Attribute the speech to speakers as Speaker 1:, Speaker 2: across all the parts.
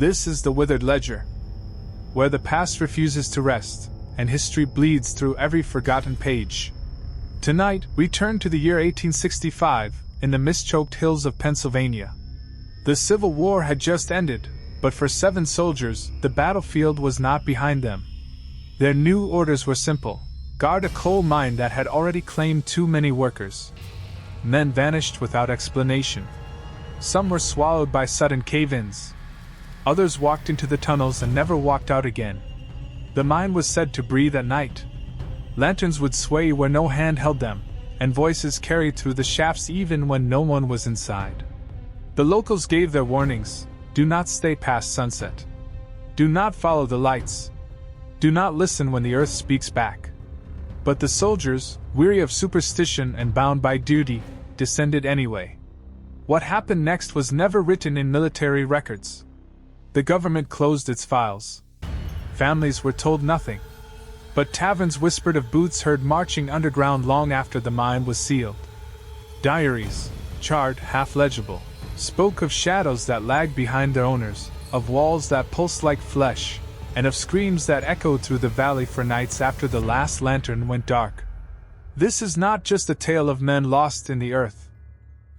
Speaker 1: This is the Withered Ledger, where the past refuses to rest, and history bleeds through every forgotten page. Tonight, we turn to the year 1865, in the mist-choked hills of Pennsylvania. The Civil War had just ended, but for 7 soldiers, the battlefield was not behind them. Their new orders were simple: guard a coal mine that had already claimed too many workers. Men vanished without explanation. Some were swallowed by sudden cave-ins. Others walked into the tunnels and never walked out again. The mine was said to breathe at night. Lanterns would sway where no hand held them, and voices carried through the shafts even when no one was inside. The locals gave their warnings: do not stay past sunset. Do not follow the lights. Do not listen when the earth speaks back. But the soldiers, weary of superstition and bound by duty, descended anyway. What happened next was never written in military records. The government closed its files. Families were told nothing. But taverns whispered of boots heard marching underground long after the mine was sealed. Diaries, charred, half-legible, spoke of shadows that lagged behind their owners, of walls that pulsed like flesh, and of screams that echoed through the valley for nights after the last lantern went dark. This is not just a tale of men lost in the earth.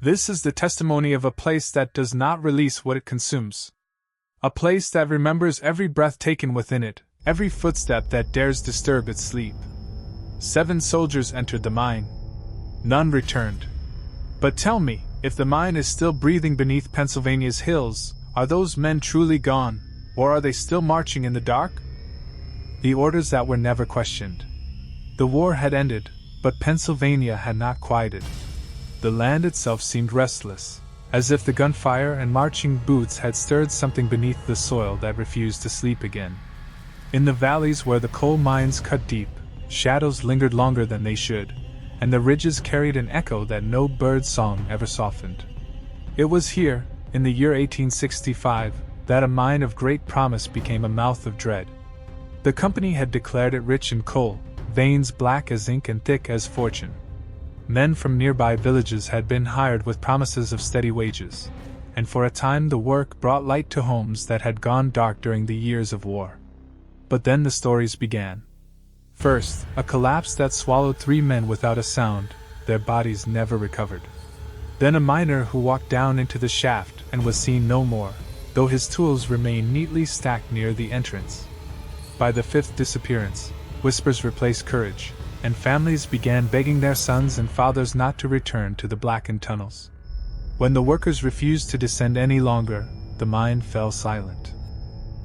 Speaker 1: This is the testimony of a place that does not release what it consumes. A place that remembers every breath taken within it, every footstep that dares disturb its sleep. 7 soldiers entered the mine. None returned. But tell me, if the mine is still breathing beneath Pennsylvania's hills, are those men truly gone, or are they still marching in the dark? The orders that were never questioned. The war had ended, but Pennsylvania had not quieted. The land itself seemed restless, as if the gunfire and marching boots had stirred something beneath the soil that refused to sleep again. In the valleys where the coal mines cut deep, shadows lingered longer than they should, and the ridges carried an echo that no bird song ever softened. It was here, in the year 1865, that a mine of great promise became a mouth of dread. The company had declared it rich in coal, veins black as ink and thick as fortune. Men from nearby villages had been hired with promises of steady wages, and for a time the work brought light to homes that had gone dark during the years of war. But then the stories began. First, a collapse that swallowed 3 men without a sound, their bodies never recovered. Then a miner who walked down into the shaft and was seen no more, though his tools remained neatly stacked near the entrance. By the 5th disappearance, whispers replaced courage, and families began begging their sons and fathers not to return to the blackened tunnels. When the workers refused to descend any longer, the mine fell silent.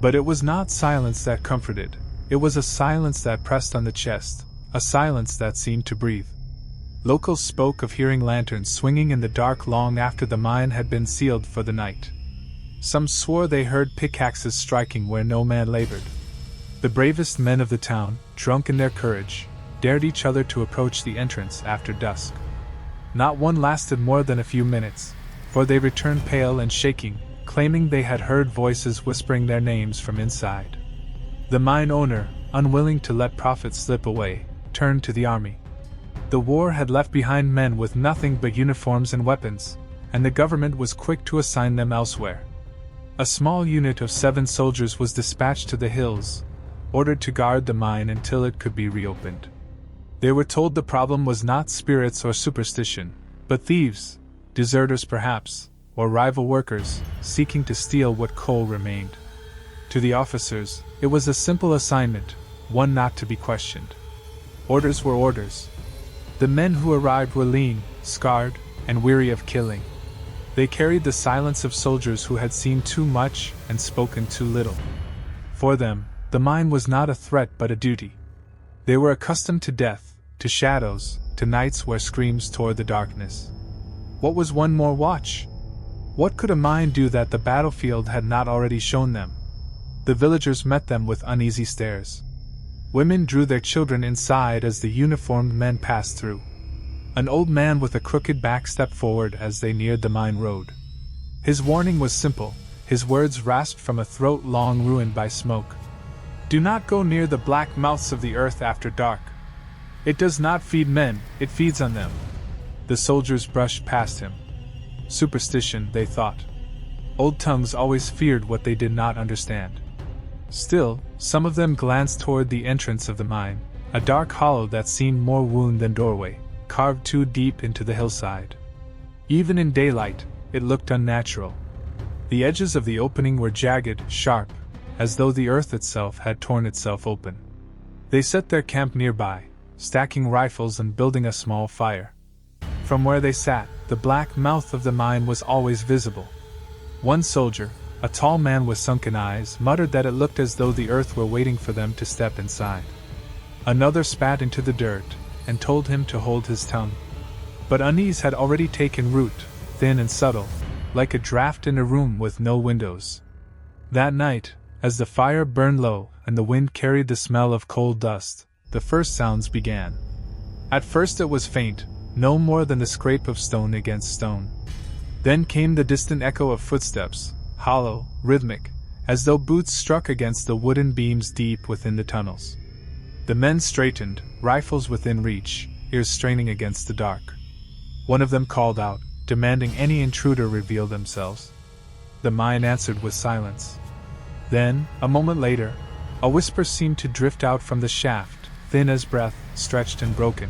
Speaker 1: But it was not silence that comforted, it was a silence that pressed on the chest, a silence that seemed to breathe. Locals spoke of hearing lanterns swinging in the dark long after the mine had been sealed for the night. Some swore they heard pickaxes striking where no man labored. The bravest men of the town, drunk in their courage, dared each other to approach the entrance after dusk. Not one lasted more than a few minutes, for they returned pale and shaking, claiming they had heard voices whispering their names from inside. The mine owner, unwilling to let profit slip away, turned to the army. The war had left behind men with nothing but uniforms and weapons, and the government was quick to assign them elsewhere. A small unit of 7 soldiers was dispatched to the hills, ordered to guard the mine until it could be reopened. They were told the problem was not spirits or superstition, but thieves, deserters perhaps, or rival workers, seeking to steal what coal remained. To the officers, it was a simple assignment, one not to be questioned. Orders were orders. The men who arrived were lean, scarred, and weary of killing. They carried the silence of soldiers who had seen too much and spoken too little. For them, the mine was not a threat but a duty. They were accustomed to death, to shadows, to nights where screams tore the darkness. What was one more watch? What could a mine do that the battlefield had not already shown them? The villagers met them with uneasy stares. Women drew their children inside as the uniformed men passed through. An old man with a crooked back stepped forward as they neared the mine road. His warning was simple, his words rasped from a throat long ruined by smoke. Do not go near the black mouths of the earth after dark. It does not feed men, it feeds on them. The soldiers brushed past him. Superstition, they thought. Old tongues always feared what they did not understand. Still, some of them glanced toward the entrance of the mine, a dark hollow that seemed more wound than doorway, carved too deep into the hillside. Even in daylight, it looked unnatural. The edges of the opening were jagged, sharp, as though the earth itself had torn itself open. They set their camp nearby, stacking rifles and building a small fire. From where they sat, the black mouth of the mine was always visible. One soldier, a tall man with sunken eyes, muttered that it looked as though the earth were waiting for them to step inside. Another spat into the dirt and told him to hold his tongue. But unease had already taken root, thin and subtle, like a draft in a room with no windows. That night, as the fire burned low and the wind carried the smell of coal dust, the first sounds began. At first it was faint, no more than the scrape of stone against stone. Then came the distant echo of footsteps, hollow, rhythmic, as though boots struck against the wooden beams deep within the tunnels. The men straightened, rifles within reach, ears straining against the dark. One of them called out, demanding any intruder reveal themselves. The mine answered with silence. Then, a moment later, a whisper seemed to drift out from the shaft, thin as breath, stretched and broken.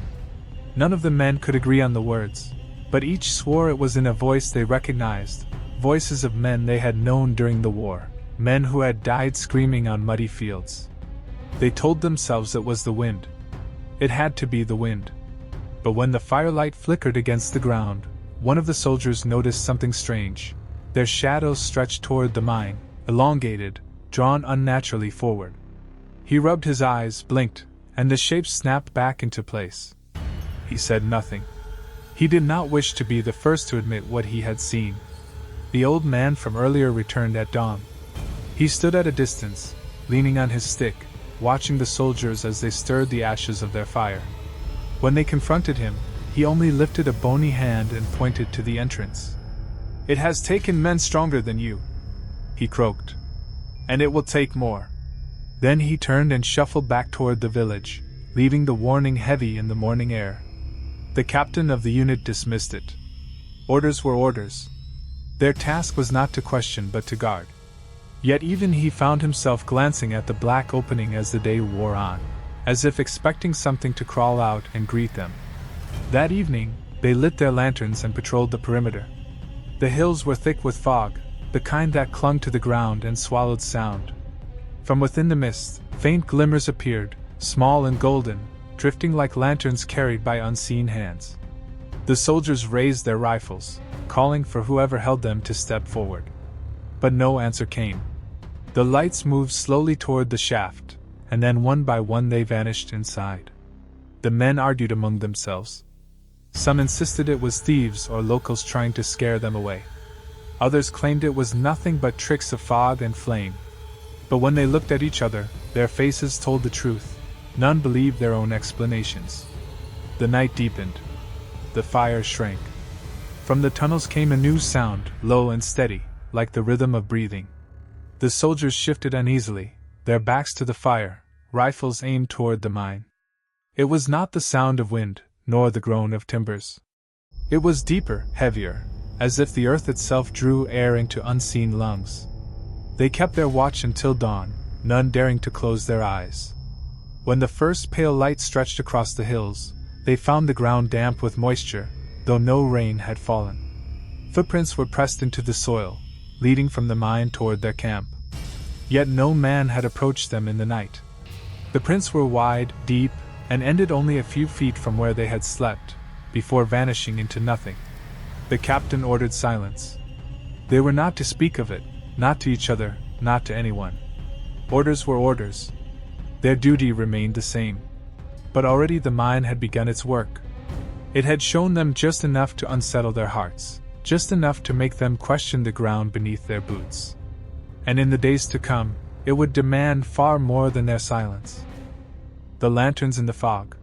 Speaker 1: None of the men could agree on the words, but each swore it was in a voice they recognized, voices of men they had known during the war, men who had died screaming on muddy fields. They told themselves it was the wind. It had to be the wind. But when the firelight flickered against the ground, one of the soldiers noticed something strange. Their shadows stretched toward the mine, elongated, drawn unnaturally forward. He rubbed his eyes, blinked, and the shapes snapped back into place. He said nothing. He did not wish to be the first to admit what he had seen. The old man from earlier returned at dawn. He stood at a distance, leaning on his stick, watching the soldiers as they stirred the ashes of their fire. When they confronted him, he only lifted a bony hand and pointed to the entrance. "It has taken men stronger than you," he croaked. "And it will take more." Then he turned and shuffled back toward the village, leaving the warning heavy in the morning air. The captain of the unit dismissed it. Orders were orders. Their task was not to question but to guard. Yet even he found himself glancing at the black opening as the day wore on, as if expecting something to crawl out and greet them. That evening, they lit their lanterns and patrolled the perimeter. The hills were thick with fog, the kind that clung to the ground and swallowed sound. From within the mist, faint glimmers appeared, small and golden, drifting like lanterns carried by unseen hands. The soldiers raised their rifles, calling for whoever held them to step forward. But no answer came. The lights moved slowly toward the shaft, and then one by one they vanished inside. The men argued among themselves. Some insisted it was thieves or locals trying to scare them away. Others claimed it was nothing but tricks of fog and flame. But when they looked at each other, their faces told the truth. None believed their own explanations. The night deepened. The fire shrank. From the tunnels came a new sound, low and steady, like the rhythm of breathing. The soldiers shifted uneasily, their backs to the fire, rifles aimed toward the mine. It was not the sound of wind, nor the groan of timbers. It was deeper, heavier, as if the earth itself drew air into unseen lungs. They kept their watch until dawn, none daring to close their eyes. When the first pale light stretched across the hills, they found the ground damp with moisture, though no rain had fallen. Footprints were pressed into the soil, leading from the mine toward their camp. Yet no man had approached them in the night. The prints were wide, deep, and ended only a few feet from where they had slept, before vanishing into nothing. The captain ordered silence. They were not to speak of it, not to each other, not to anyone. Orders were orders. Their duty remained the same. But already the mine had begun its work. It had shown them just enough to unsettle their hearts, just enough to make them question the ground beneath their boots. And in the days to come, it would demand far more than their silence. The lanterns in the fog.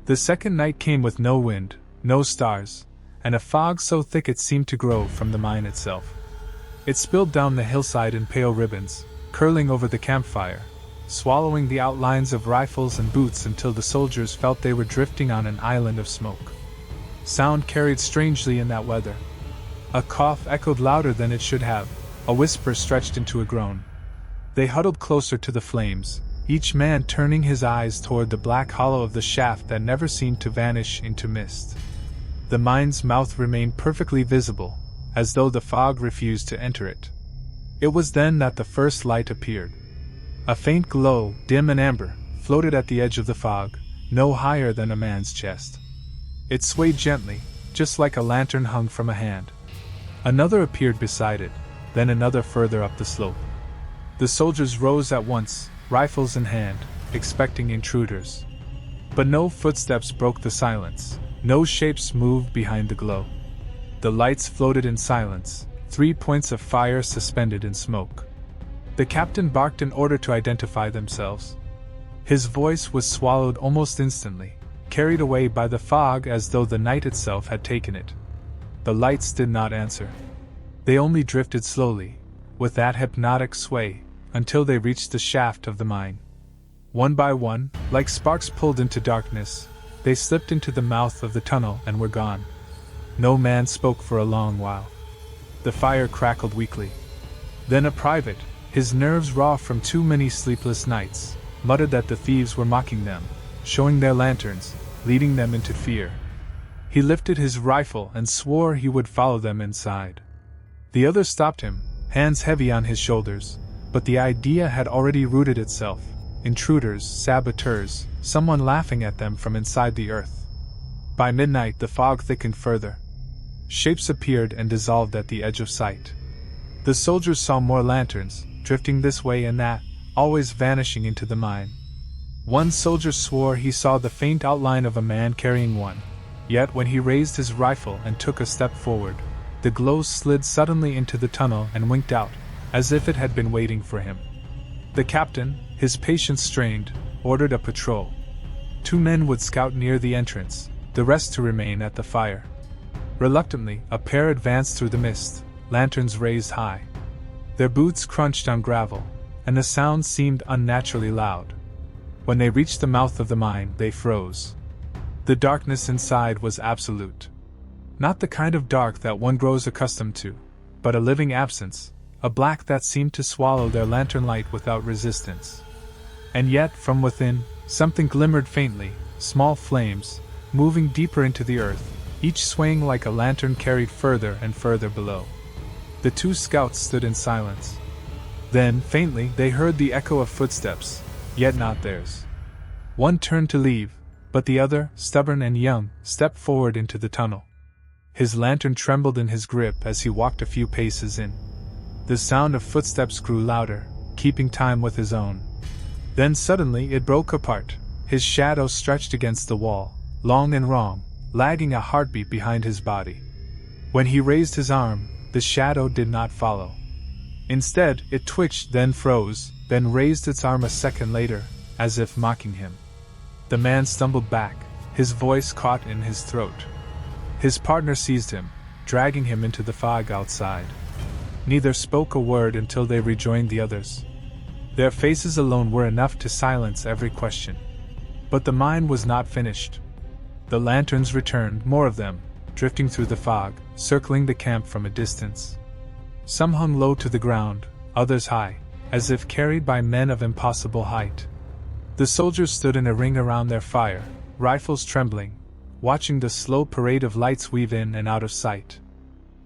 Speaker 1: The second night came with no wind, no stars, and a fog so thick it seemed to grow from the mine itself. It spilled down the hillside in pale ribbons, curling over the campfire, swallowing the outlines of rifles and boots until the soldiers felt they were drifting on an island of smoke. Sound carried strangely in that weather. A cough echoed louder than it should have, a whisper stretched into a groan. They huddled closer to the flames, each man turning his eyes toward the black hollow of the shaft that never seemed to vanish into mist. The mine's mouth remained perfectly visible, as though the fog refused to enter it. It was then that the first light appeared. A faint glow, dim and amber, floated at the edge of the fog, no higher than a man's chest. It swayed gently, just like a lantern hung from a hand. Another appeared beside it, then another further up the slope. The soldiers rose at once, rifles in hand, expecting intruders. But no footsteps broke the silence, no shapes moved behind the glow. The lights floated in silence, 3 points of fire suspended in smoke. The captain barked in order to identify themselves. His voice was swallowed almost instantly, carried away by the fog as though the night itself had taken it. The lights did not answer. They only drifted slowly, with that hypnotic sway, until they reached the shaft of the mine. One by one, like sparks pulled into darkness, they slipped into the mouth of the tunnel and were gone. No man spoke for a long while. The fire crackled weakly. Then a private, his nerves raw from too many sleepless nights, muttered that the thieves were mocking them, showing their lanterns, leading them into fear. He lifted his rifle and swore he would follow them inside. The other stopped him, hands heavy on his shoulders, but the idea had already rooted itself. Intruders, saboteurs, someone laughing at them from inside the earth. By midnight the fog thickened further. Shapes appeared and dissolved at the edge of sight. The soldiers saw more lanterns, drifting this way and that, always vanishing into the mine. One soldier swore he saw the faint outline of a man carrying one, yet when he raised his rifle and took a step forward, the glow slid suddenly into the tunnel and winked out, as if it had been waiting for him. The captain, his patience strained, ordered a patrol. 2 men would scout near the entrance, the rest to remain at the fire. Reluctantly, a pair advanced through the mist, lanterns raised high. Their boots crunched on gravel, and the sound seemed unnaturally loud. When they reached the mouth of the mine, they froze. The darkness inside was absolute. Not the kind of dark that one grows accustomed to, but a living absence, a black that seemed to swallow their lantern light without resistance. And yet, from within, something glimmered faintly, small flames, moving deeper into the earth, each swaying like a lantern carried further and further below. The 2 scouts stood in silence. Then, faintly, they heard the echo of footsteps, yet not theirs. One turned to leave, but the other, stubborn and young, stepped forward into the tunnel. His lantern trembled in his grip as he walked a few paces in. The sound of footsteps grew louder, keeping time with his own. Then suddenly it broke apart, his shadow stretched against the wall, long and wrong, lagging a heartbeat behind his body. When he raised his arm, the shadow did not follow. Instead, it twitched, then froze, then raised its arm a second later, as if mocking him. The man stumbled back, his voice caught in his throat. His partner seized him, dragging him into the fog outside. Neither spoke a word until they rejoined the others. Their faces alone were enough to silence every question. But the mine was not finished. The lanterns returned, more of them, drifting through the fog, circling the camp from a distance. Some hung low to the ground, others high, as if carried by men of impossible height. The soldiers stood in a ring around their fire, rifles trembling, watching the slow parade of lights weave in and out of sight.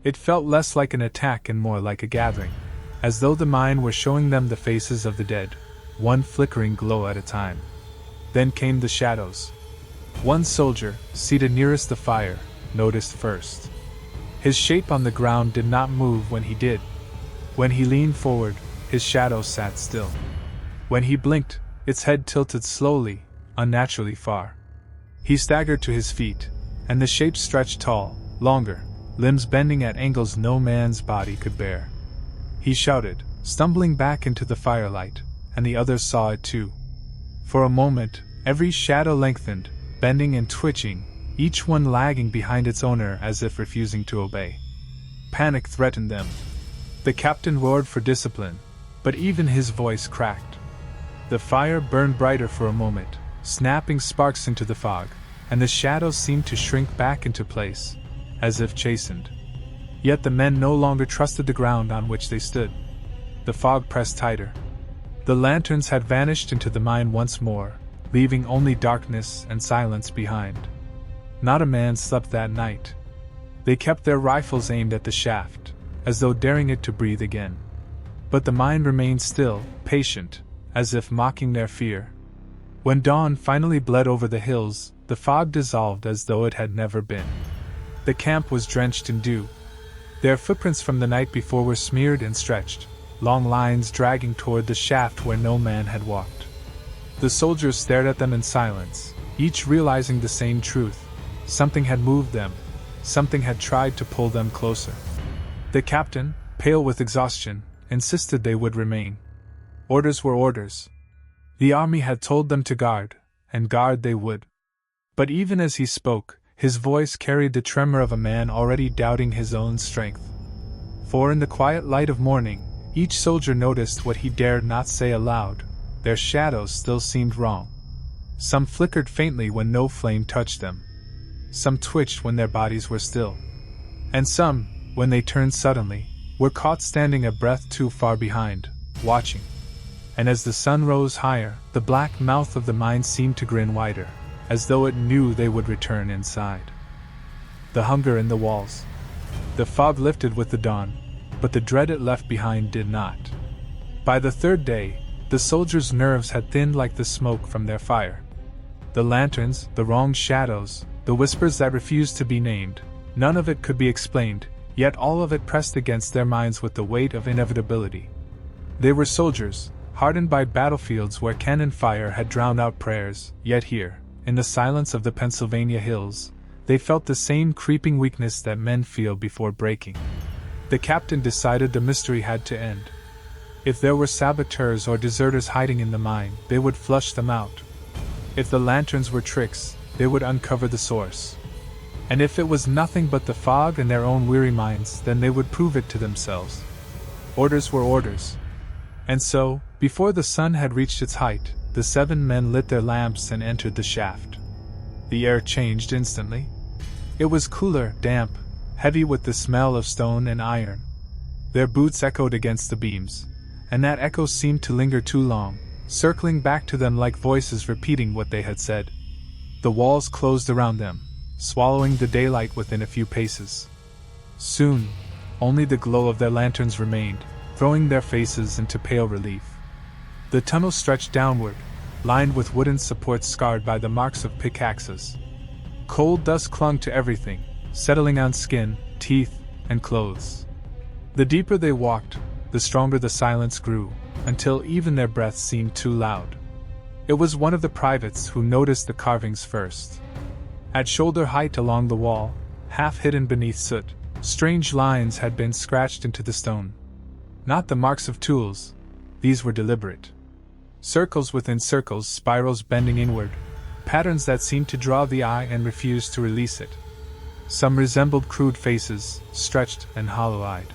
Speaker 1: It felt less like an attack and more like a gathering, as though the mine were showing them the faces of the dead, one flickering glow at a time. Then came the shadows. One soldier, seated nearest the fire, noticed first. His shape on the ground did not move when he did. When he leaned forward, his shadow sat still. When he blinked, its head tilted slowly, unnaturally far. He staggered to his feet, and the shape stretched tall, longer, limbs bending at angles no man's body could bear. He shouted, stumbling back into the firelight, and the others saw it too. For a moment, every shadow lengthened, bending and twitching, each one lagging behind its owner as if refusing to obey. Panic threatened them. The captain roared for discipline, but even his voice cracked. The fire burned brighter for a moment, snapping sparks into the fog, and the shadows seemed to shrink back into place, as if chastened. Yet the men no longer trusted the ground on which they stood. The fog pressed tighter. The lanterns had vanished into the mine once more, leaving only darkness and silence behind. Not a man slept that night. They kept their rifles aimed at the shaft, as though daring it to breathe again. But the mine remained still, patient, as if mocking their fear. When dawn finally bled over the hills, the fog dissolved as though it had never been. The camp was drenched in dew. Their footprints from the night before were smeared and stretched, long lines dragging toward the shaft where no man had walked. The soldiers stared at them in silence, each realizing the same truth. Something had moved them. Something had tried to pull them closer. The captain, pale with exhaustion, insisted they would remain. Orders were orders. The army had told them to guard, and guard they would. But even as he spoke, his voice carried the tremor of a man already doubting his own strength. For in the quiet light of morning, each soldier noticed what he dared not say aloud. Their shadows still seemed wrong. Some flickered faintly when no flame touched them. Some twitched when their bodies were still. And some, when they turned suddenly, were caught standing a breath too far behind, watching. And as the sun rose higher, the black mouth of the mine seemed to grin wider, as though it knew they would return inside. The hunger in the walls. The fog lifted with the dawn, but the dread it left behind did not. By the third day, the soldiers' nerves had thinned like the smoke from their fire. The lanterns, the wrong shadows, the whispers that refused to be named, none of it could be explained, yet all of it pressed against their minds with the weight of inevitability. They were soldiers, hardened by battlefields where cannon fire had drowned out prayers, yet here, in the silence of the Pennsylvania hills, they felt the same creeping weakness that men feel before breaking. The captain decided the mystery had to end. If there were saboteurs or deserters hiding in the mine, they would flush them out. If the lanterns were tricks, they would uncover the source. And if it was nothing but the fog and their own weary minds, then they would prove it to themselves. Orders were orders. And so, before the sun had reached its height, the 7 men lit their lamps and entered the shaft. The air changed instantly. It was cooler, damp, heavy with the smell of stone and iron. Their boots echoed against the beams, and that echo seemed to linger too long, circling back to them like voices repeating what they had said. The walls closed around them, swallowing the daylight within a few paces. Soon, only the glow of their lanterns remained, throwing their faces into pale relief. The tunnel stretched downward, lined with wooden supports scarred by the marks of pickaxes. Cold dust clung to everything, settling on skin, teeth, and clothes. The deeper they walked, the stronger the silence grew, until even their breaths seemed too loud. It was one of the privates who noticed the carvings first. At shoulder height along the wall, half hidden beneath soot, strange lines had been scratched into the stone. Not the marks of tools, these were deliberate. Circles within circles, spirals bending inward, patterns that seemed to draw the eye and refuse to release it. Some resembled crude faces, stretched and hollow-eyed.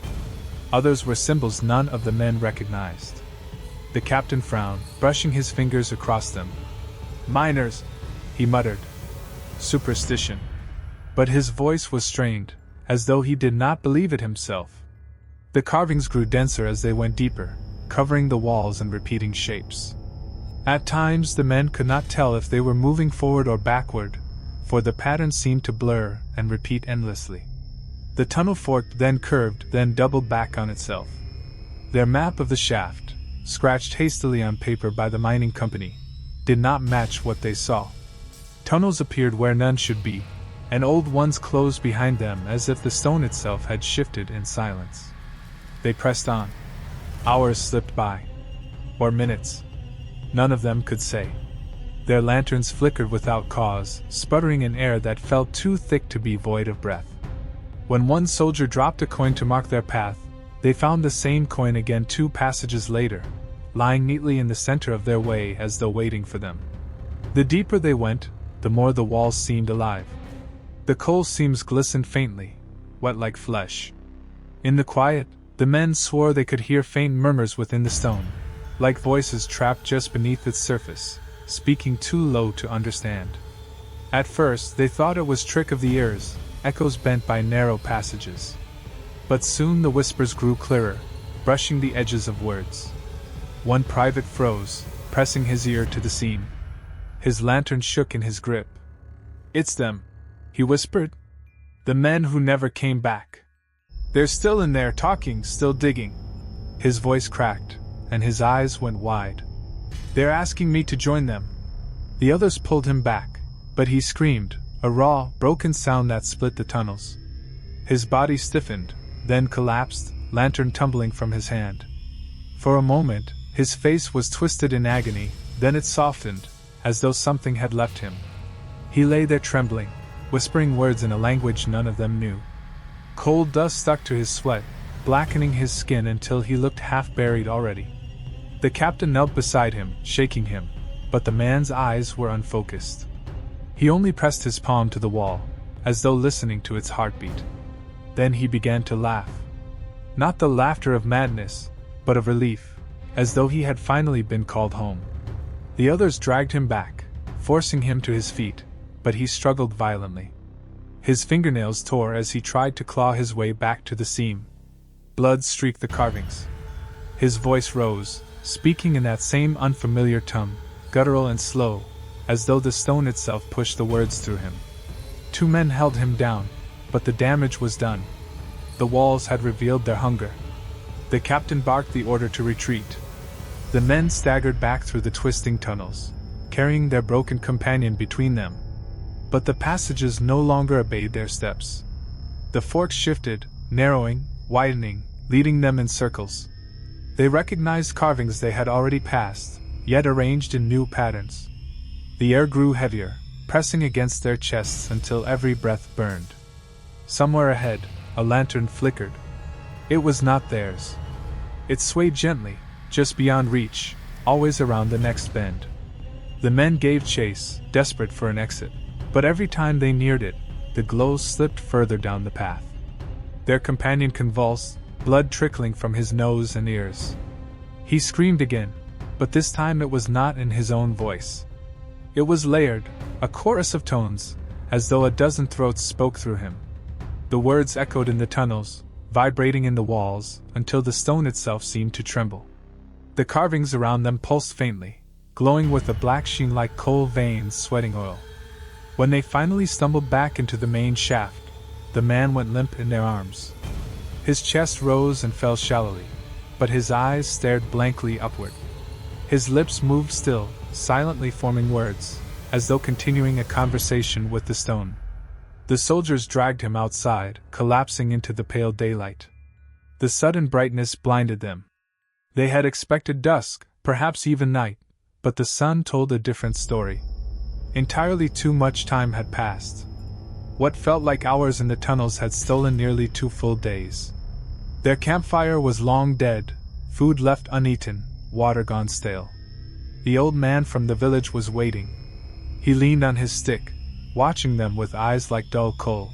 Speaker 1: Others were symbols none of the men recognized. The captain frowned, brushing his fingers across them. "Miners," he muttered. "Superstition." But his voice was strained, as though he did not believe it himself. The carvings grew denser as they went deeper, covering the walls and repeating shapes. At times the men could not tell if they were moving forward or backward, for the pattern seemed to blur and repeat endlessly. The tunnel forked, then curved, then doubled back on itself. Their map of the shaft, scratched hastily on paper by the mining company, did not match what they saw. Tunnels appeared where none should be, and old ones closed behind them as if the stone itself had shifted in silence. They pressed on. Hours slipped by. Or minutes. None of them could say. Their lanterns flickered without cause, sputtering in air that felt too thick to be void of breath. When one soldier dropped a coin to mark their path, they found the same coin again 2 passages later, lying neatly in the center of their way as though waiting for them. The deeper they went, the more the walls seemed alive. The coal seams glistened faintly, wet like flesh. In the quiet, the men swore they could hear faint murmurs within the stone, like voices trapped just beneath its surface, speaking too low to understand. At first they thought it was trick of the ears, echoes bent by narrow passages. But soon the whispers grew clearer, brushing the edges of words. One private froze, pressing his ear to the seam. His lantern shook in his grip. "It's them," he whispered. "The men who never came back. They're still in there talking, still digging." His voice cracked, and his eyes went wide. "They're asking me to join them." The others pulled him back, but he screamed, a raw, broken sound that split the tunnels. His body stiffened, then collapsed, lantern tumbling from his hand. For a moment, his face was twisted in agony, then it softened, as though something had left him. He lay there trembling, whispering words in a language none of them knew. Cold dust stuck to his sweat, blackening his skin until he looked half-buried already. The captain knelt beside him, shaking him, but the man's eyes were unfocused. He only pressed his palm to the wall, as though listening to its heartbeat. Then he began to laugh. Not the laughter of madness, but of relief, as though he had finally been called home. The others dragged him back, forcing him to his feet, but he struggled violently. His fingernails tore as he tried to claw his way back to the seam. Blood streaked the carvings. His voice rose, speaking in that same unfamiliar tongue, guttural and slow, as though the stone itself pushed the words through him. 2 men held him down, but the damage was done. The walls had revealed their hunger. The captain barked the order to retreat. The men staggered back through the twisting tunnels, carrying their broken companion between them. But the passages no longer obeyed their steps. The forks shifted, narrowing, widening, leading them in circles. They recognized carvings they had already passed, yet arranged in new patterns. The air grew heavier, pressing against their chests until every breath burned. Somewhere ahead, a lantern flickered. It was not theirs. It swayed gently, just beyond reach, always around the next bend. The men gave chase, desperate for an exit, but every time they neared it, the glow slipped further down the path. Their companion convulsed, blood trickling from his nose and ears. He screamed again, but this time it was not in his own voice. It was layered, a chorus of tones, as though a dozen throats spoke through him. The words echoed in the tunnels, vibrating in the walls, until the stone itself seemed to tremble. The carvings around them pulsed faintly, glowing with a black sheen like coal veins sweating oil. When they finally stumbled back into the main shaft, the man went limp in their arms. His chest rose and fell shallowly, but his eyes stared blankly upward. His lips moved still, silently forming words, as though continuing a conversation with the stone. The soldiers dragged him outside, collapsing into the pale daylight. The sudden brightness blinded them. They had expected dusk, perhaps even night, but the sun told a different story. Entirely too much time had passed. What felt like hours in the tunnels had stolen nearly 2 full days. Their campfire was long dead, food left uneaten, water gone stale. The old man from the village was waiting. He leaned on his stick, watching them with eyes like dull coal.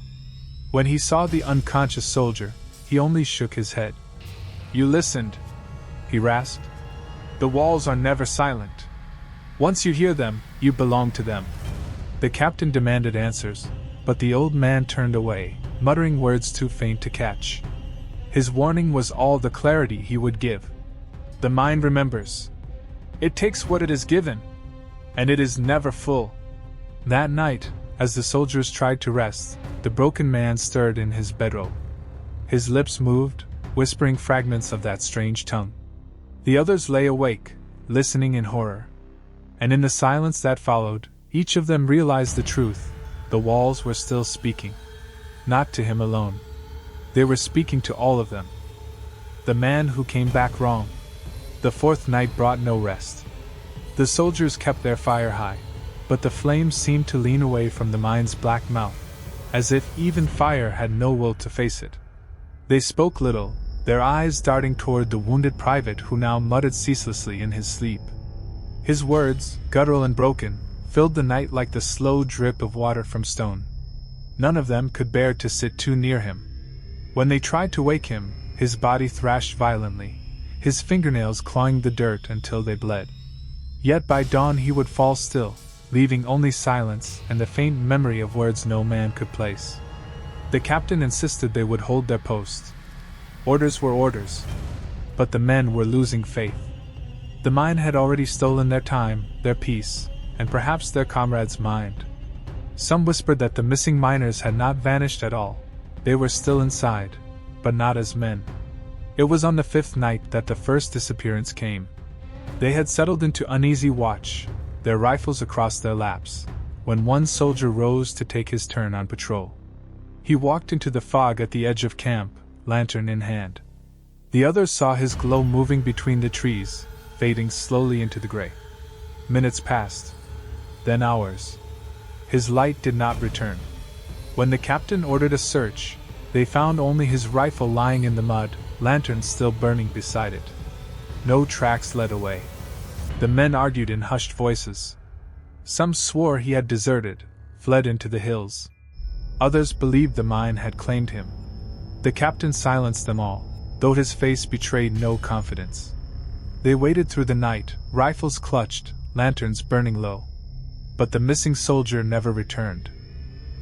Speaker 1: When he saw the unconscious soldier, he only shook his head. "You listened," he rasped. "The walls are never silent. Once you hear them, you belong to them." The captain demanded answers, but the old man turned away, muttering words too faint to catch. His warning was all the clarity he would give. The mind remembers. It takes what it is given, and it is never full. That night, as the soldiers tried to rest, the broken man stirred in his bedrobe. His lips moved, whispering fragments of that strange tongue. The others lay awake, listening in horror. And in the silence that followed, each of them realized the truth: the walls were still speaking. Not to him alone. They were speaking to all of them. The man who came back wrong. The 4th night brought no rest. The soldiers kept their fire high, but the flames seemed to lean away from the mine's black mouth, as if even fire had no will to face it. They spoke little, their eyes darting toward the wounded private who now muttered ceaselessly in his sleep. His words, guttural and broken, filled the night like the slow drip of water from stone. None of them could bear to sit too near him. When they tried to wake him, his body thrashed violently, his fingernails clawing the dirt until they bled. Yet by dawn he would fall still, leaving only silence and the faint memory of words no man could place. The captain insisted they would hold their post. Orders were orders. But the men were losing faith. The mine had already stolen their time, their peace, and perhaps their comrades' mind. Some whispered that the missing miners had not vanished at all. They were still inside, but not as men. It was on the 5th night that the first disappearance came. They had settled into uneasy watch, their rifles across their laps, when one soldier rose to take his turn on patrol. He walked into the fog at the edge of camp, lantern in hand. The others saw his glow moving between the trees, fading slowly into the gray. Minutes passed. Then hours. His light did not return. When the captain ordered a search, they found only his rifle lying in the mud, lantern still burning beside it. No tracks led away. The men argued in hushed voices. Some swore he had deserted, fled into the hills. Others believed the mine had claimed him. The captain silenced them all, though his face betrayed no confidence. They waited through the night, rifles clutched, lanterns burning low. But the missing soldier never returned.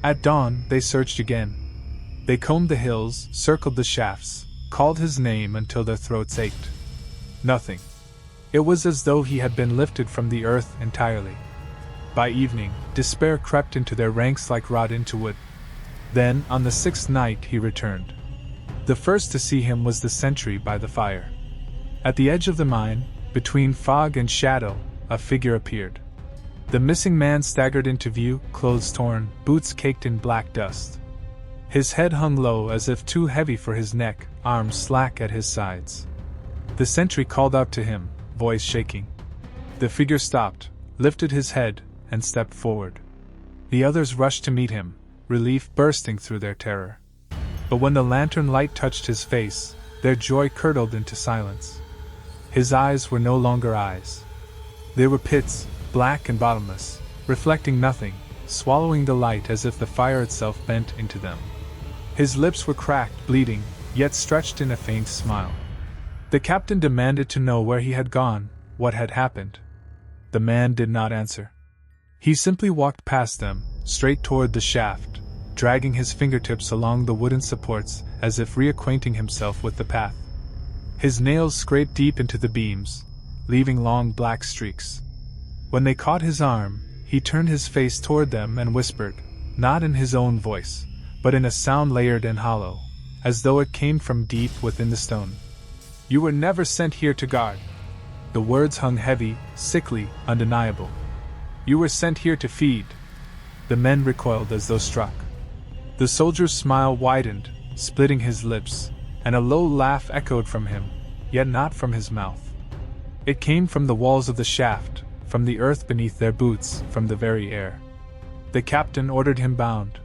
Speaker 1: At dawn, they searched again. They combed the hills, circled the shafts, called his name until their throats ached. Nothing. It was as though he had been lifted from the earth entirely. By evening, despair crept into their ranks like rot into wood. Then, on the 6th night, he returned. The first to see him was the sentry by the fire. At the edge of the mine, between fog and shadow, a figure appeared. The missing man staggered into view, clothes torn, boots caked in black dust. His head hung low as if too heavy for his neck, arms slack at his sides. The sentry called out to him, voice shaking. The figure stopped, lifted his head, and stepped forward. The others rushed to meet him, relief bursting through their terror. But when the lantern light touched his face, their joy curdled into silence. His eyes were no longer eyes. They were pits, black and bottomless, reflecting nothing, swallowing the light as if the fire itself bent into them. His lips were cracked, bleeding, yet stretched in a faint smile. The captain demanded to know where he had gone, what had happened. The man did not answer. He simply walked past them, straight toward the shaft, dragging his fingertips along the wooden supports as if reacquainting himself with the path. His nails scraped deep into the beams, leaving long black streaks. When they caught his arm, he turned his face toward them and whispered, not in his own voice, but in a sound layered and hollow, as though it came from deep within the stone. "You were never sent here to guard." The words hung heavy, sickly, undeniable. "You were sent here to feed." The men recoiled as though struck. The soldier's smile widened, splitting his lips, and a low laugh echoed from him, yet not from his mouth. It came from the walls of the shaft, from the earth beneath their boots, from the very air. The captain ordered him bound.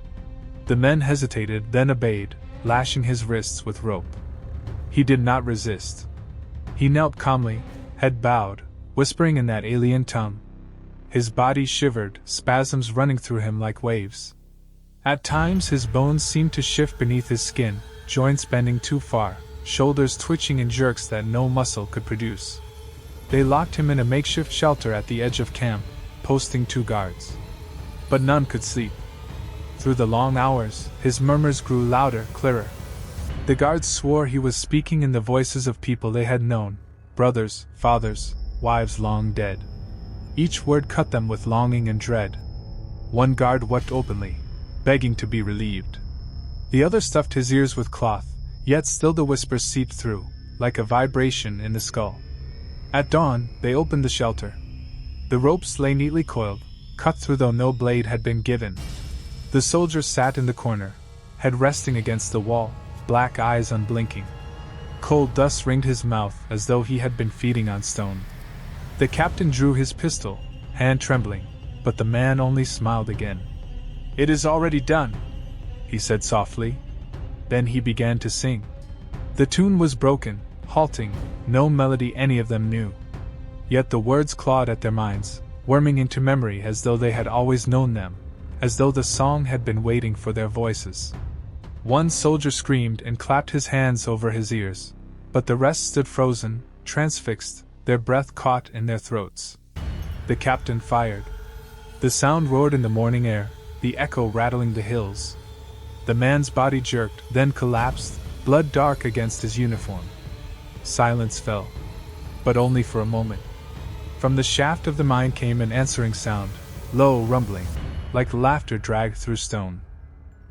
Speaker 1: The men hesitated, then obeyed, lashing his wrists with rope. He did not resist. He knelt calmly, head bowed, whispering in that alien tongue. His body shivered, spasms running through him like waves. At times his bones seemed to shift beneath his skin, joints bending too far, shoulders twitching in jerks that no muscle could produce. They locked him in a makeshift shelter at the edge of camp, posting 2 guards. But none could sleep. Through the long hours, his murmurs grew louder, clearer. The guards swore he was speaking in the voices of people they had known, brothers, fathers, wives long dead. Each word cut them with longing and dread. One guard wept openly, begging to be relieved. The other stuffed his ears with cloth, yet still the whispers seeped through, like a vibration in the skull. At dawn, they opened the shelter. The ropes lay neatly coiled, cut through though no blade had been given. The soldier sat in the corner, head resting against the wall, black eyes unblinking. Cold dust ringed his mouth as though he had been feeding on stone. The captain drew his pistol, hand trembling, but the man only smiled again. "It is already done," he said softly. Then he began to sing. The tune was broken, halting, no melody any of them knew. Yet the words clawed at their minds, worming into memory as though they had always known them, as though the song had been waiting for their voices. One soldier screamed and clapped his hands over his ears, but the rest stood frozen, transfixed, their breath caught in their throats. The captain fired. The sound roared in the morning air, the echo rattling the hills. The man's body jerked, then collapsed, blood dark against his uniform. Silence fell. But only for a moment. From the shaft of the mine came an answering sound, low rumbling, like laughter dragged through stone.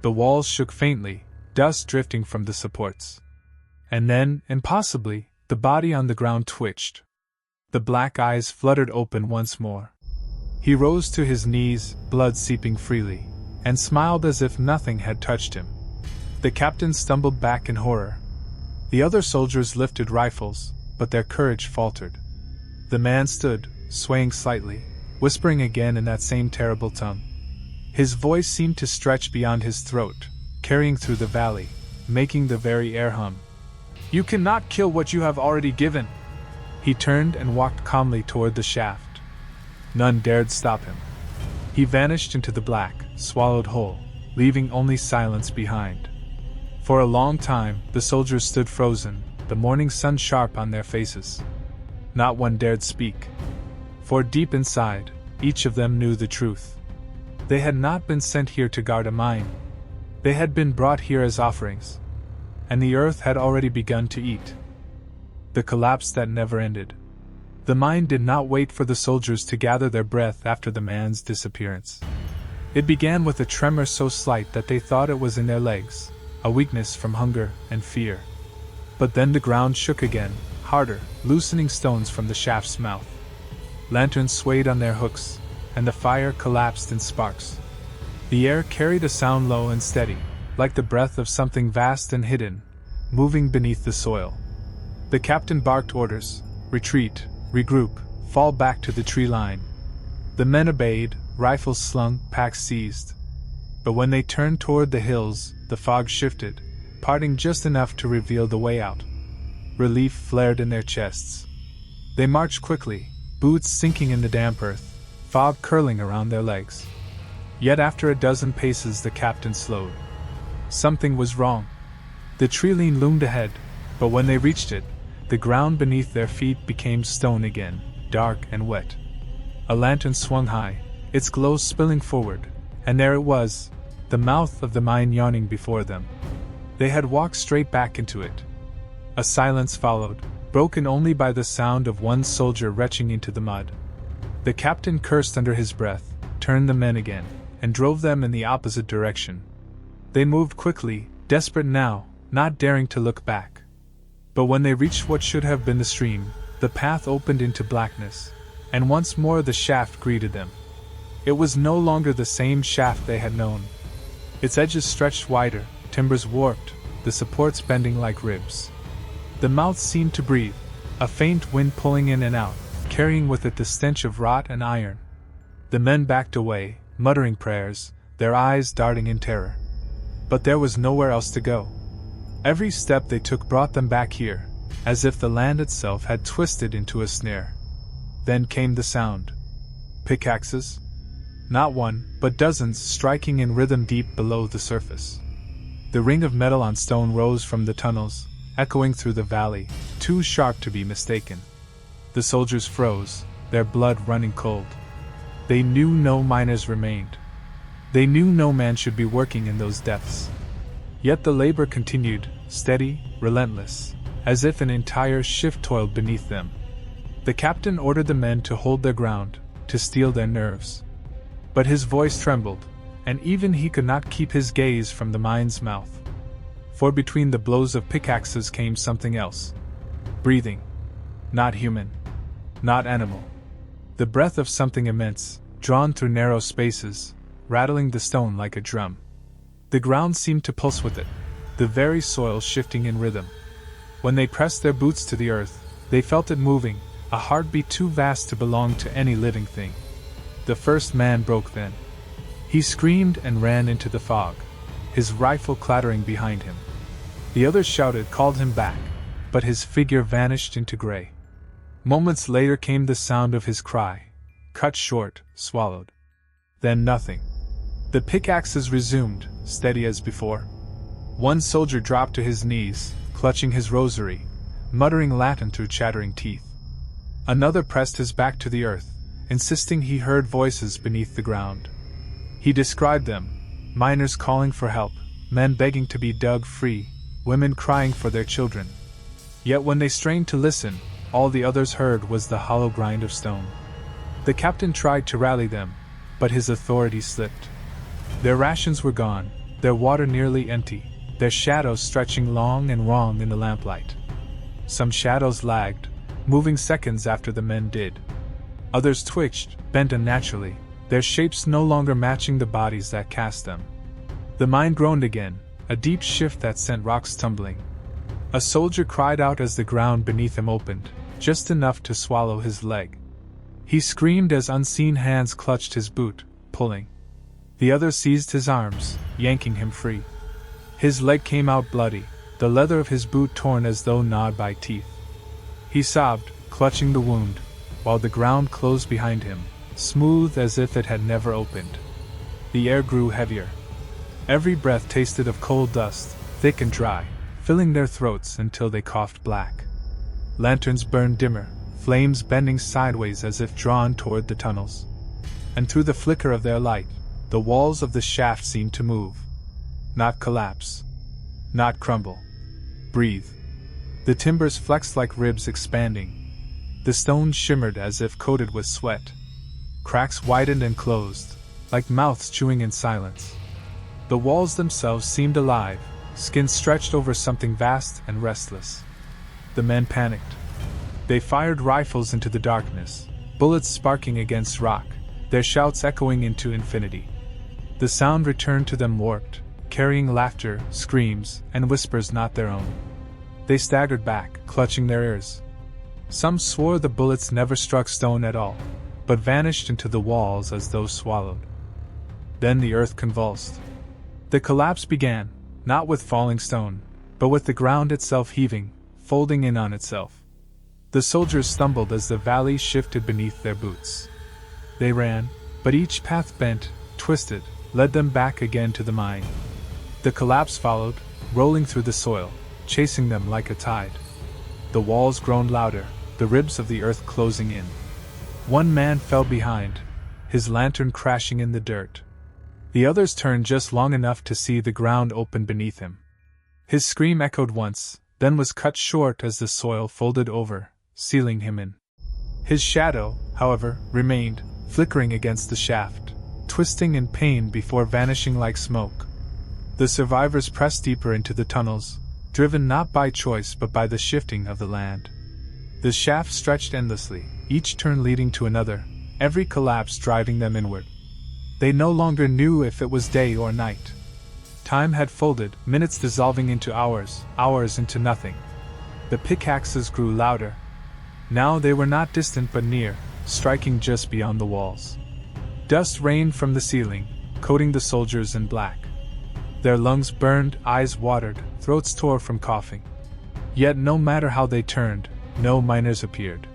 Speaker 1: The walls shook faintly, dust drifting from the supports. And then, impossibly, the body on the ground twitched. The black eyes fluttered open once more. He rose to his knees, blood seeping freely, and smiled as if nothing had touched him. The captain stumbled back in horror. The other soldiers lifted rifles, but their courage faltered. The man stood, swaying slightly, whispering again in that same terrible tongue. His voice seemed to stretch beyond his throat, carrying through the valley, making the very air hum. "You cannot kill what you have already given." He turned and walked calmly toward the shaft. None dared stop him. He vanished into the black, swallowed whole, leaving only silence behind. For a long time, the soldiers stood frozen, the morning sun sharp on their faces. Not one dared speak. For deep inside, each of them knew the truth. They had not been sent here to guard a mine. They had been brought here as offerings. And the earth had already begun to eat. The collapse that never ended. The mine did not wait for the soldiers to gather their breath after the man's disappearance. It began with a tremor so slight that they thought it was in their legs, a weakness from hunger and fear. But then the ground shook again, harder, loosening stones from the shaft's mouth. Lanterns swayed on their hooks, and the fire collapsed in sparks. The air carried a sound low and steady, like the breath of something vast and hidden, moving beneath the soil. The captain barked orders: retreat, regroup, fall back to the tree line. The men obeyed, rifles slung, packs seized. But when they turned toward the hills, the fog shifted, parting just enough to reveal the way out. Relief flared in their chests. They marched quickly, boots sinking in the damp earth, fog curling around their legs. Yet after a dozen paces the captain slowed. Something was wrong. The tree line loomed ahead, but when they reached it, the ground beneath their feet became stone again, dark and wet. A lantern swung high, its glow spilling forward, and there it was, the mouth of the mine yawning before them. They had walked straight back into it. A silence followed, broken only by the sound of one soldier retching into the mud. The captain cursed under his breath, turned the men again, and drove them in the opposite direction. They moved quickly, desperate now, not daring to look back. But when they reached what should have been the stream, the path opened into blackness, and once more the shaft greeted them. It was no longer the same shaft they had known. Its edges stretched wider, timbers warped, the supports bending like ribs. The mouth seemed to breathe, a faint wind pulling in and out, carrying with it the stench of rot and iron. The men backed away, muttering prayers, their eyes darting in terror. But there was nowhere else to go. Every step they took brought them back here, as if the land itself had twisted into a snare. Then came the sound. Pickaxes? Not one, but dozens striking in rhythm deep below the surface. The ring of metal on stone rose from the tunnels, echoing through the valley, too sharp to be mistaken. The soldiers froze, their blood running cold. They knew no miners remained. They knew no man should be working in those depths. Yet the labor continued, steady, relentless, as if an entire shift toiled beneath them. The captain ordered the men to hold their ground, to steel their nerves. But his voice trembled, and even he could not keep his gaze from the mine's mouth. For between the blows of pickaxes came something else. Breathing. Not human. Not animal. The breath of something immense, drawn through narrow spaces, rattling the stone like a drum. The ground seemed to pulse with it, the very soil shifting in rhythm. When they pressed their boots to the earth, they felt it moving, a heartbeat too vast to belong to any living thing. The first man broke then. He screamed and ran into the fog, his rifle clattering behind him. The others shouted, called him back, but his figure vanished into gray. Moments later came the sound of his cry, cut short, swallowed. Then nothing. The pickaxes resumed, steady as before. One soldier dropped to his knees, clutching his rosary, muttering Latin through chattering teeth. Another pressed his back to the earth, insisting he heard voices beneath the ground. He described them, miners calling for help, men begging to be dug free, women crying for their children. Yet when they strained to listen, all the others heard was the hollow grind of stone. The captain tried to rally them, but his authority slipped. Their rations were gone, their water nearly empty, their shadows stretching long and wrong in the lamplight. Some shadows lagged, moving seconds after the men did. Others twitched, bent unnaturally, their shapes no longer matching the bodies that cast them. The mine groaned again, a deep shift that sent rocks tumbling. A soldier cried out as the ground beneath him opened, just enough to swallow his leg. He screamed as unseen hands clutched his boot, pulling. The other seized his arms, yanking him free. His leg came out bloody, the leather of his boot torn as though gnawed by teeth. He sobbed, clutching the wound, while the ground closed behind him, smooth as if it had never opened. The air grew heavier. Every breath tasted of coal dust, thick and dry, filling their throats until they coughed black. Lanterns burned dimmer, flames bending sideways as if drawn toward the tunnels. And through the flicker of their light, the walls of the shaft seemed to move. Not collapse. Not crumble. Breathe. The timbers flexed like ribs expanding. The stones shimmered as if coated with sweat. Cracks widened and closed, like mouths chewing in silence. The walls themselves seemed alive, skin stretched over something vast and restless. The men panicked. They fired rifles into the darkness, bullets sparking against rock, their shouts echoing into infinity. The sound returned to them warped, carrying laughter, screams, and whispers not their own. They staggered back, clutching their ears. Some swore the bullets never struck stone at all, but vanished into the walls as though swallowed. Then the earth convulsed. The collapse began, not with falling stone, but with the ground itself heaving, folding in on itself. The soldiers stumbled as the valley shifted beneath their boots. They ran, but each path bent, twisted, led them back again to the mine. The collapse followed, rolling through the soil, chasing them like a tide. The walls groaned louder, the ribs of the earth closing in. One man fell behind, his lantern crashing in the dirt. The others turned just long enough to see the ground open beneath him. His scream echoed once, then was cut short as the soil folded over, sealing him in. His shadow, however, remained, flickering against the shaft, twisting in pain before vanishing like smoke. The survivors pressed deeper into the tunnels, driven not by choice but by the shifting of the land. The shaft stretched endlessly, each turn leading to another, every collapse driving them inward. They no longer knew if it was day or night. Time had folded, minutes dissolving into hours, hours into nothing. The pickaxes grew louder. Now they were not distant but near, striking just beyond the walls. Dust rained from the ceiling, coating the soldiers in black. Their lungs burned, eyes watered, throats tore from coughing. Yet no matter how they turned, no miners appeared.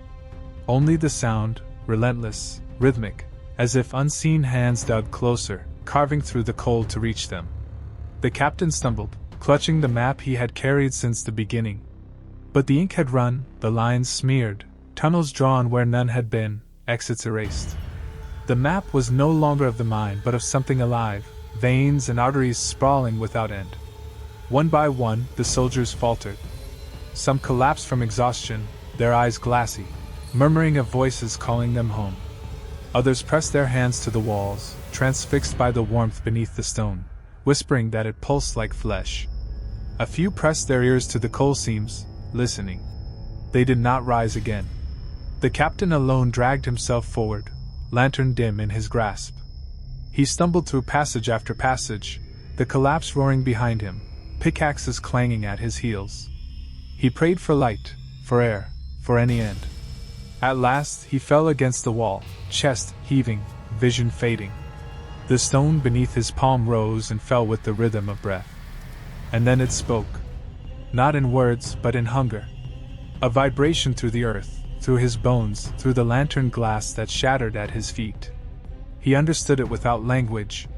Speaker 1: Only the sound, relentless, rhythmic, as if unseen hands dug closer, carving through the coal to reach them. The captain stumbled, clutching the map he had carried since the beginning. But the ink had run, the lines smeared, tunnels drawn where none had been, exits erased. The map was no longer of the mine but of something alive, veins and arteries sprawling without end. One by one, the soldiers faltered. Some collapsed from exhaustion, their eyes glassy, murmuring of voices calling them home. Others pressed their hands to the walls, transfixed by the warmth beneath the stone, whispering that it pulsed like flesh. A few pressed their ears to the coal seams, listening. They did not rise again. The captain alone dragged himself forward, lantern dim in his grasp. He stumbled through passage after passage, the collapse roaring behind him, pickaxes clanging at his heels. He prayed for light, for air, for any end. At last he fell against the wall, chest heaving, vision fading. The stone beneath his palm rose and fell with the rhythm of breath. And then it spoke. Not in words but in hunger. A vibration through the earth, through his bones, through the lantern glass that shattered at his feet. He understood it without language.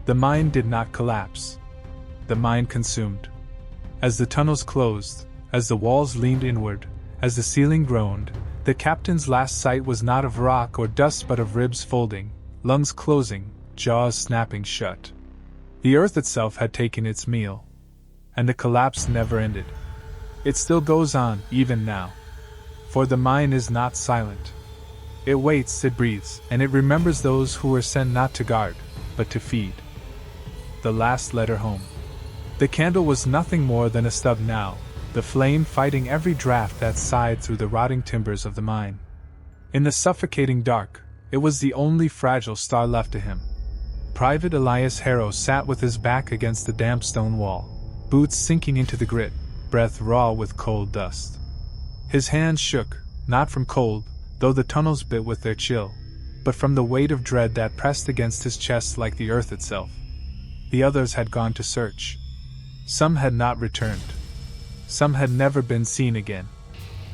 Speaker 1: The mine did not collapse. The mine consumed. As the tunnels closed, as the walls leaned inward, as the ceiling groaned, the captain's last sight was not of rock or dust but of ribs folding, lungs closing, jaws snapping shut. The earth itself had taken its meal. and the collapse never ended. It still goes on, even now. For the mine is not silent. It waits, it breathes, and it remembers those who were sent not to guard, but to feed. The last letter home. The candle was nothing more than a stub now, the flame fighting every draft that sighed through the rotting timbers of the mine. In the suffocating dark, it was the only fragile star left to him. Private Elias Harrow sat with his back against the damp stone wall, boots sinking into the grit, breath raw with cold dust. His hands shook, not from cold, though the tunnels bit with their chill, but from the weight of dread that pressed against his chest like the earth itself. The others had gone to search. Some had not returned. Some had never been seen again.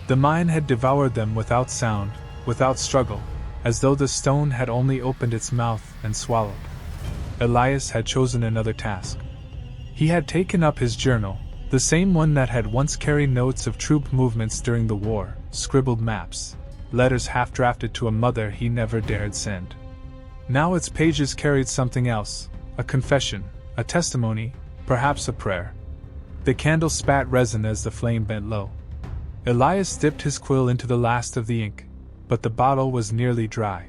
Speaker 1: The mine had devoured them without sound, without struggle, as though the stone had only opened its mouth and swallowed. Elias had chosen another task. He had taken up his journal, the same one that had once carried notes of troop movements during the war, scribbled maps, letters half-drafted to a mother he never dared send. Now its pages carried something else, a confession, a testimony, perhaps a prayer. The candle spat resin as the flame bent low. Elias dipped his quill into the last of the ink, but the bottle was nearly dry.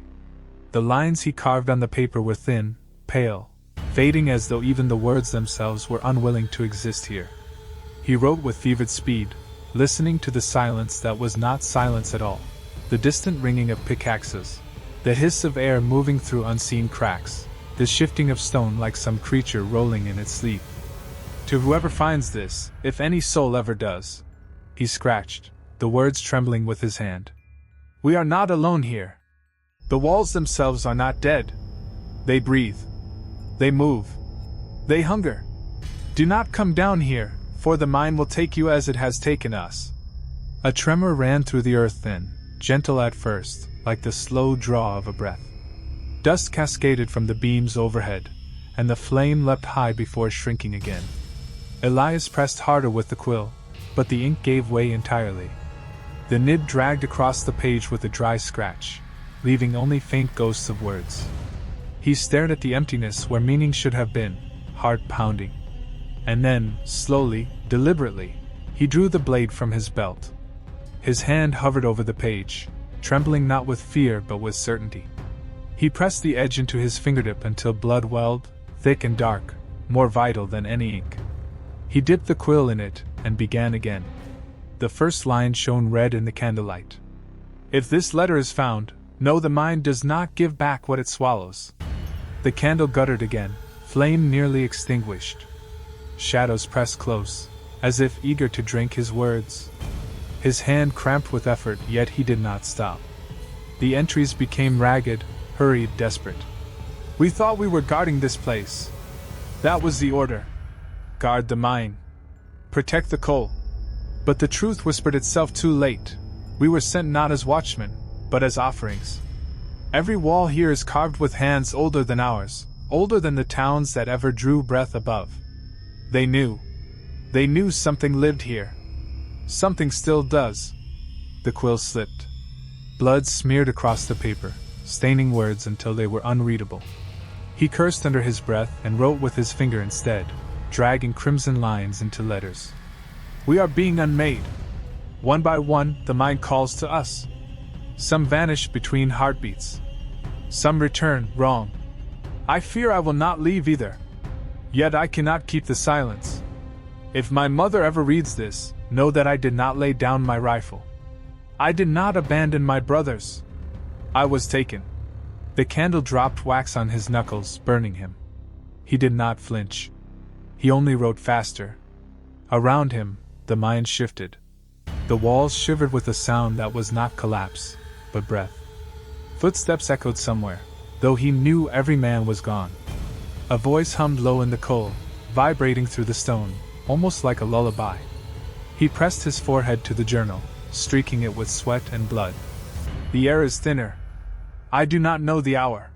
Speaker 1: The lines he carved on the paper were thin, pale, fading as though even the words themselves were unwilling to exist here. He wrote with fevered speed, listening to the silence that was not silence at all, the distant ringing of pickaxes, the hiss of air moving through unseen cracks, the shifting of stone like some creature rolling in its sleep. To whoever finds this, if any soul ever does, he scratched, the words trembling with his hand. We are not alone here. The walls themselves are not dead. They breathe. They move. They hunger. Do not come down here, for the mine will take you as it has taken us. A tremor ran through the earth then, gentle at first, like the slow draw of a breath. Dust cascaded from the beams overhead, and the flame leapt high before shrinking again. Elias pressed harder with the quill, but the ink gave way entirely. The nib dragged across the page with a dry scratch, leaving only faint ghosts of words. He stared at the emptiness where meaning should have been, heart pounding. And then, slowly, deliberately, he drew the blade from his belt. His hand hovered over the page, trembling not with fear but with certainty. He pressed the edge into his fingertip until blood welled, thick and dark, more vital than any ink. He dipped the quill in it, and began again. The first line shone red in the candlelight. If this letter is found, know the mind does not give back what it swallows. The candle guttered again, flame nearly extinguished. Shadows pressed close, as if eager to drink his words. His hand cramped with effort, yet he did not stop. The entries became ragged, hurried, desperate. We thought we were guarding this place. That was the order. Guard the mine. Protect the coal. But the truth whispered itself too late. We were sent not as watchmen, but as offerings. Every wall here is carved with hands older than ours, older than the towns that ever drew breath above. They knew. They knew something lived here. Something still does. The quill slipped. Blood smeared across the paper, staining words until they were unreadable. He cursed under his breath and wrote with his finger instead, dragging crimson lines into letters. We are being unmade. One by one, the mind calls to us. Some vanish between heartbeats. Some return, wrong. I fear I will not leave either. Yet I cannot keep the silence. If my mother ever reads this, know that I did not lay down my rifle. I did not abandon my brothers. I was taken. The candle dropped wax on his knuckles, burning him. He did not flinch. He only wrote faster. Around him, the mind shifted. The walls shivered with a sound that was not collapse, but breath. Footsteps echoed somewhere, though he knew every man was gone. A voice hummed low in the coal, vibrating through the stone, almost like a lullaby. He pressed his forehead to the journal, streaking it with sweat and blood. The air is thinner. I do not know the hour.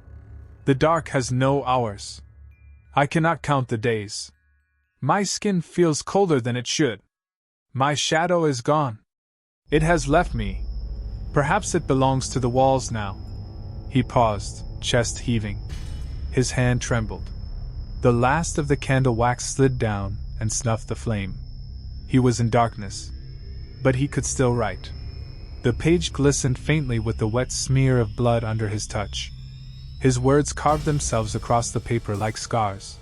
Speaker 1: The dark has no hours. I cannot count the days. My skin feels colder than it should. My shadow is gone. It has left me. Perhaps it belongs to the walls now. He paused, chest heaving. His hand trembled. The last of the candle wax slid down, and snuffed the flame. He was in darkness, but he could still write. The page glistened faintly with the wet smear of blood under his touch. His words carved themselves across the paper like scars.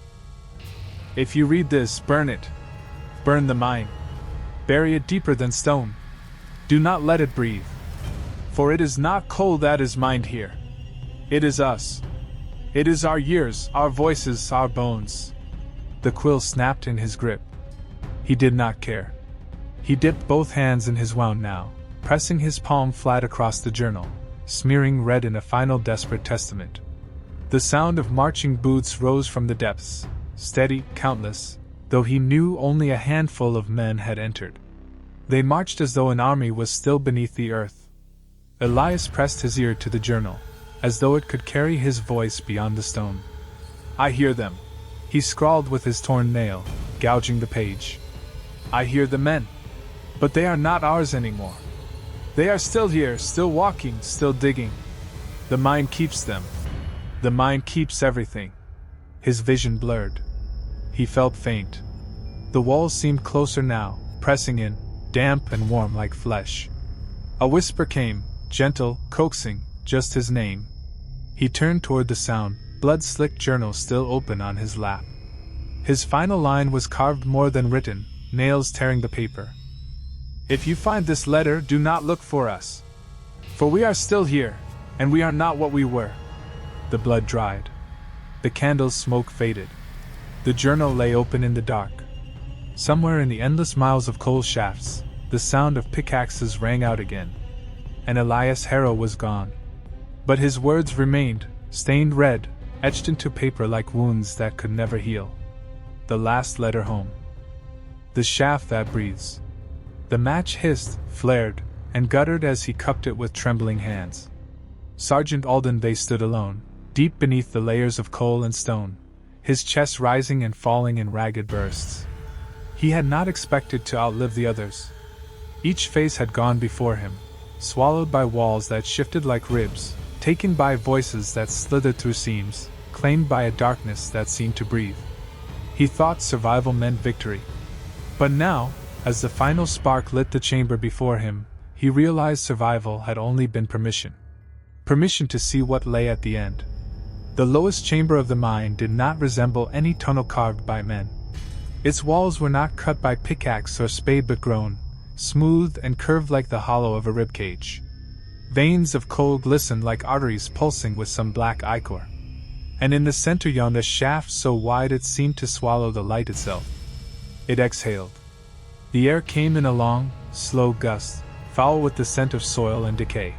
Speaker 1: If you read this, burn it. Burn the mine. Bury it deeper than stone. Do not let it breathe. For it is not coal that is mined here. It is us. It is our years, our voices, our bones. The quill snapped in his grip. He did not care. He dipped both hands in his wound now, pressing his palm flat across the journal, smearing red in a final desperate testament. The sound of marching boots rose from the depths, steady, countless, though he knew only a handful of men had entered. They marched as though an army was still beneath the earth. Elias pressed his ear to the journal, as though it could carry his voice beyond the stone. I hear them. He scrawled with his torn nail, gouging the page. I hear the men. But they are not ours anymore. They are still here, still walking, still digging. The mine keeps them. The mine keeps everything. His vision blurred. He felt faint. The walls seemed closer now, pressing in, damp and warm like flesh. A whisper came, gentle, coaxing, just his name. He turned toward the sound, blood-slicked journal still open on his lap. His final line was carved more than written, nails tearing the paper. If you find this letter, do not look for us. For we are still here, and we are not what we were. The blood dried. The candle's smoke faded. The journal lay open in the dark. Somewhere in the endless miles of coal shafts, the sound of pickaxes rang out again. And Elias Harrow was gone. But his words remained, stained red, etched into paper like wounds that could never heal. The last letter home. The shaft that breathes. The match hissed, flared, and guttered as he cupped it with trembling hands. Sergeant Alden Bay stood alone, deep beneath the layers of coal and stone, his chest rising and falling in ragged bursts. He had not expected to outlive the others. Each face had gone before him, swallowed by walls that shifted like ribs, taken by voices that slithered through seams, claimed by a darkness that seemed to breathe. He thought survival meant victory. But now, as the final spark lit the chamber before him, he realized survival had only been permission. Permission to see what lay at the end. The lowest chamber of the mine did not resemble any tunnel carved by men. Its walls were not cut by pickaxe or spade but grown, smooth and curved like the hollow of a ribcage. Veins of coal glistened like arteries pulsing with some black ichor. And in the center yawned a shaft so wide it seemed to swallow the light itself. It exhaled. The air came in a long, slow gust, foul with the scent of soil and decay.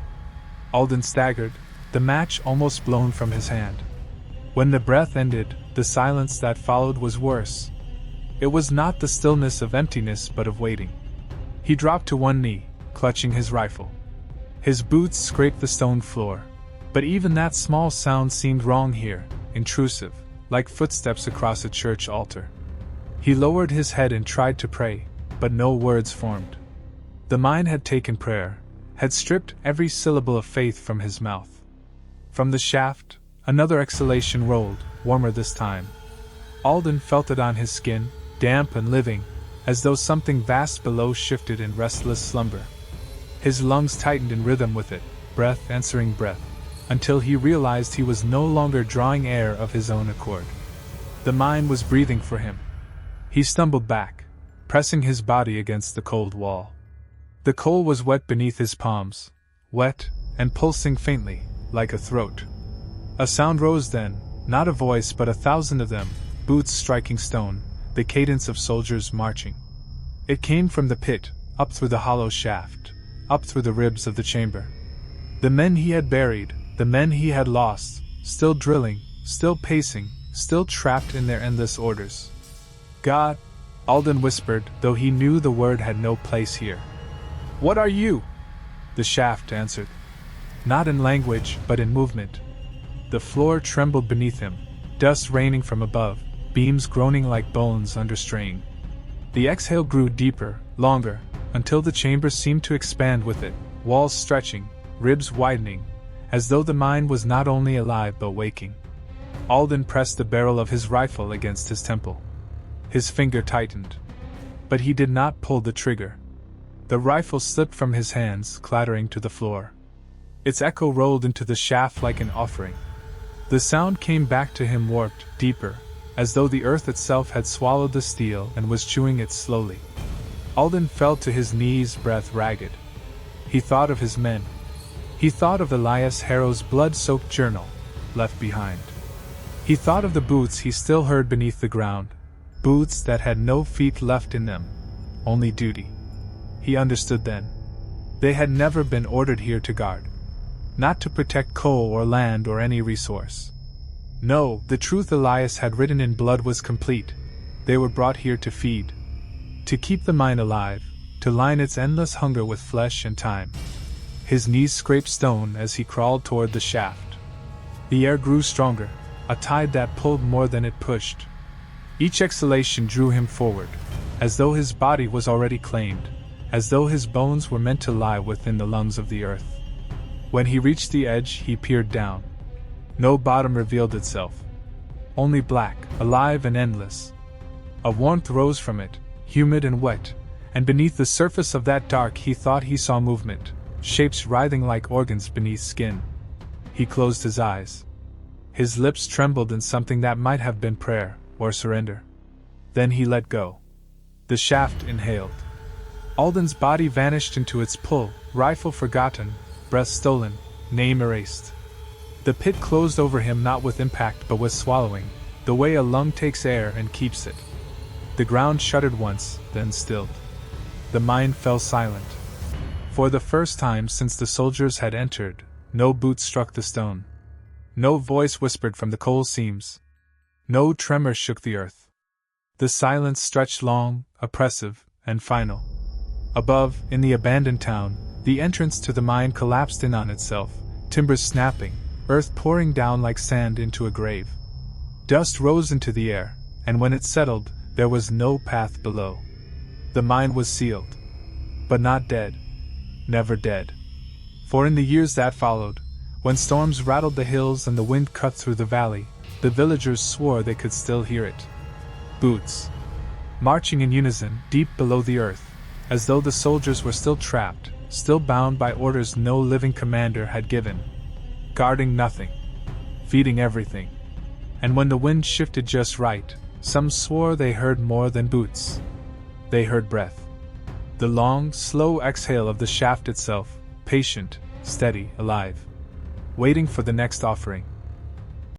Speaker 1: Alden staggered, the match almost blown from his hand. When the breath ended, the silence that followed was worse. It was not the stillness of emptiness but of waiting. He dropped to one knee, clutching his rifle. His boots scraped the stone floor, but even that small sound seemed wrong here, intrusive, like footsteps across a church altar. He lowered his head and tried to pray, but no words formed. The mine had taken prayer, had stripped every syllable of faith from his mouth. From the shaft, another exhalation rolled, warmer this time. Alden felt it on his skin, damp and living, as though something vast below shifted in restless slumber. His lungs tightened in rhythm with it, breath answering breath, until he realized he was no longer drawing air of his own accord. The mine was breathing for him. He stumbled back, pressing his body against the cold wall. The coal was wet beneath his palms, wet and pulsing faintly, like a throat. A sound rose then, not a voice but 1,000 of them, boots striking stone, the cadence of soldiers marching. It came from the pit, up through the hollow shaft, up through the ribs of the chamber. The men he had buried, the men he had lost, still drilling, still pacing, still trapped in their endless orders. God, Alden whispered, though he knew the word had no place here. What are you? The shaft answered. Not in language, but in movement. The floor trembled beneath him, dust raining from above, beams groaning like bones under strain. The exhale grew deeper, longer, until the chamber seemed to expand with it, walls stretching, ribs widening, as though the mine was not only alive but waking. Alden pressed the barrel of his rifle against his temple. His finger tightened. But he did not pull the trigger. The rifle slipped from his hands, clattering to the floor. Its echo rolled into the shaft like an offering. The sound came back to him warped, deeper, as though the earth itself had swallowed the steel and was chewing it slowly. Alden fell to his knees, breath ragged. He thought of his men. He thought of Elias Harrow's blood-soaked journal, left behind. He thought of the boots he still heard beneath the ground, boots that had no feet left in them, only duty. He understood then. They had never been ordered here to guard. Not to protect coal or land or any resource. No, the truth Elias had written in blood was complete. They were brought here to feed. To keep the mine alive, to line its endless hunger with flesh and time. His knees scraped stone as he crawled toward the shaft. The air grew stronger, a tide that pulled more than it pushed. Each exhalation drew him forward, as though his body was already claimed, as though his bones were meant to lie within the lungs of the earth. When he reached the edge, he peered down. No bottom revealed itself. Only black, alive and endless. A warmth rose from it, humid and wet, and beneath the surface of that dark he thought he saw movement, shapes writhing like organs beneath skin. He closed his eyes. His lips trembled in something that might have been prayer or surrender. Then he let go. The shaft inhaled. Alden's body vanished into its pull, rifle forgotten, breath stolen, name erased. The pit closed over him not with impact but with swallowing, the way a lung takes air and keeps it. The ground shuddered once, then stilled. The mine fell silent. For the first time since the soldiers had entered, no boot struck the stone. No voice whispered from the coal seams. No tremor shook the earth. The silence stretched long, oppressive, and final. Above, in the abandoned town, the entrance to the mine collapsed in on itself, timbers snapping, earth pouring down like sand into a grave. Dust rose into the air, and when it settled, there was no path below. The mine was sealed. But not dead. Never dead. For in the years that followed, when storms rattled the hills and the wind cut through the valley, the villagers swore they could still hear it. Boots. Marching in unison, deep below the earth, as though the soldiers were still trapped, still bound by orders no living commander had given. Guarding nothing. Feeding everything. And when the wind shifted just right, some swore they heard more than boots. They heard breath. The long, slow exhale of the shaft itself, patient, steady, alive. Waiting for the next offering.